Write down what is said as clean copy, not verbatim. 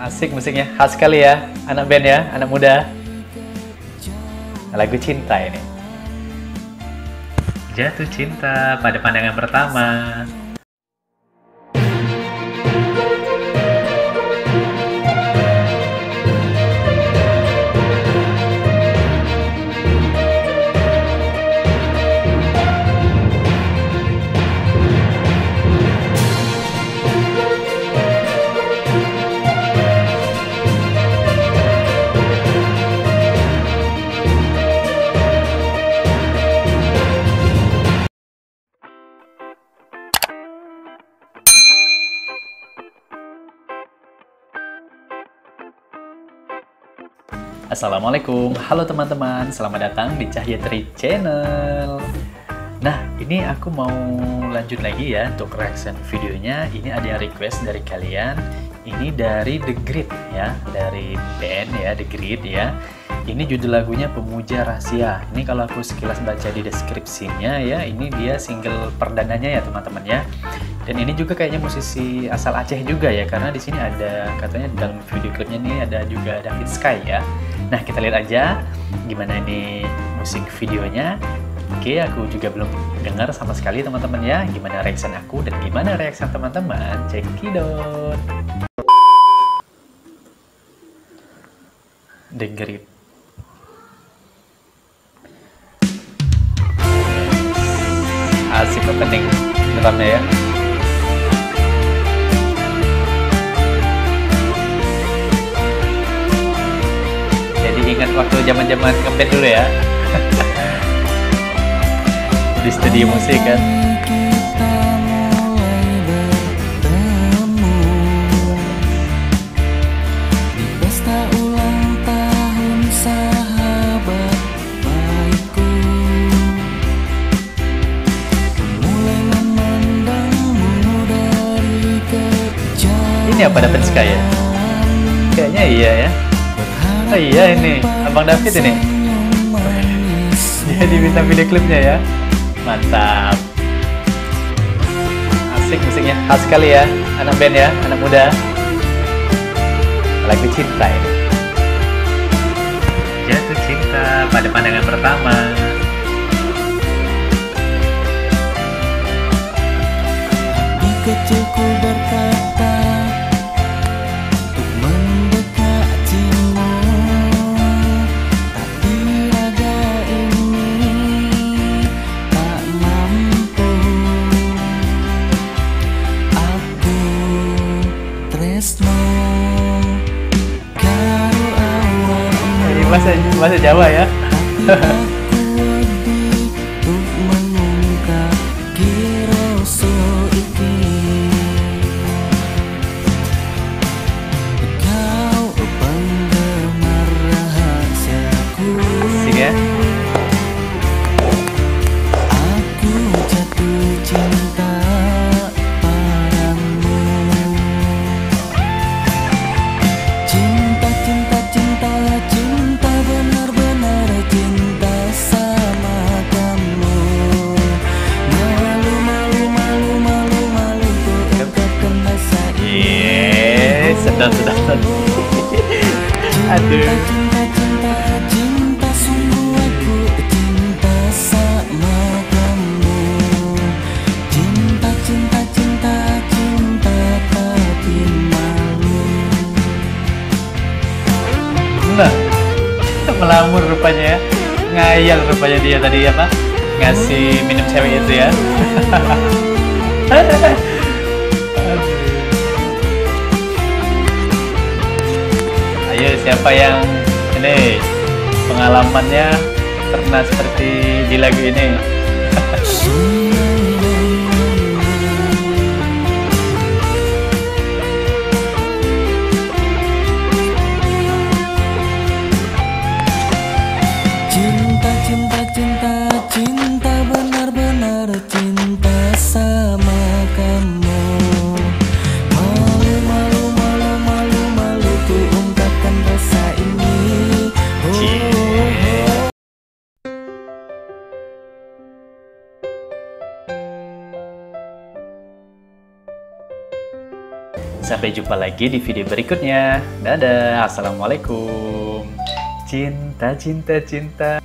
Asik musiknya, khas sekali ya, anak band ya, anak muda. Lagu cinta ini. Jatuh cinta pada pandangan pertama. Assalamualaikum, halo teman-teman, selamat datang di Cahya Tri Channel. Nah, ini aku mau lanjut lagi ya untuk reaction videonya. Ini ada yang request dari kalian. Ini dari The Grid ya, dari band ya, The Grid ya. Ini judul lagunya Pemuja Rahasia. Ini kalau aku sekilas baca di deskripsinya ya, ini dia single perdananya ya teman-teman ya. Dan ini juga kayaknya musisi asal Aceh juga ya, karena di sini ada katanya dalam video klipnya nih ada juga David Sky ya. Nah, kita lihat aja gimana ini musik videonya. Oke, aku juga belum dengar sama sekali teman-teman ya. Gimana reaction aku dan gimana reaction teman-teman. Cekidot. The Grid. Asik opening drumnya ya. Ingat waktu zaman-zaman ngeband dulu ya. Di studio musik kan. Ini apa David Sky ya? Kayaknya iya ya. Oh iya, ini Abang David ini. Dia di bintang video klipnya ya. Mantap. Asik musiknya, khas sekali ya, anak band ya, anak muda. Lagu cinta ini. Jatuh cinta pada pandangan pertama. Di kecilku berkata bahasa Jawa ya. Asik ya. Aku jatuh cinta padamu. Cinta, cinta, cinta, cinta, benar-benar cinta sama kamu. Malu, malu, malu, malu, malu, ku ungkapkan rasa ini. Sedap. Aduh. Cinta, cinta, cinta, sungguh aku cinta sama kamu. Cinta, cinta, cinta, cinta, tapi malu. Nah, melamun rupanya ya. Ngayal rupanya dia tadi apa? Ngasih minum cewek itu ya. Ayo, siapa yang ini pengalamannya pernah seperti di lagu ini? Cinta, cinta, cinta, cinta, benar-benar cinta sama kamu. Malu, malu, malu, malu, malu, ku ungkapkan rasa ini. Sampai jumpa lagi di video berikutnya. Dadah, assalamualaikum. Cinta, cinta, cinta.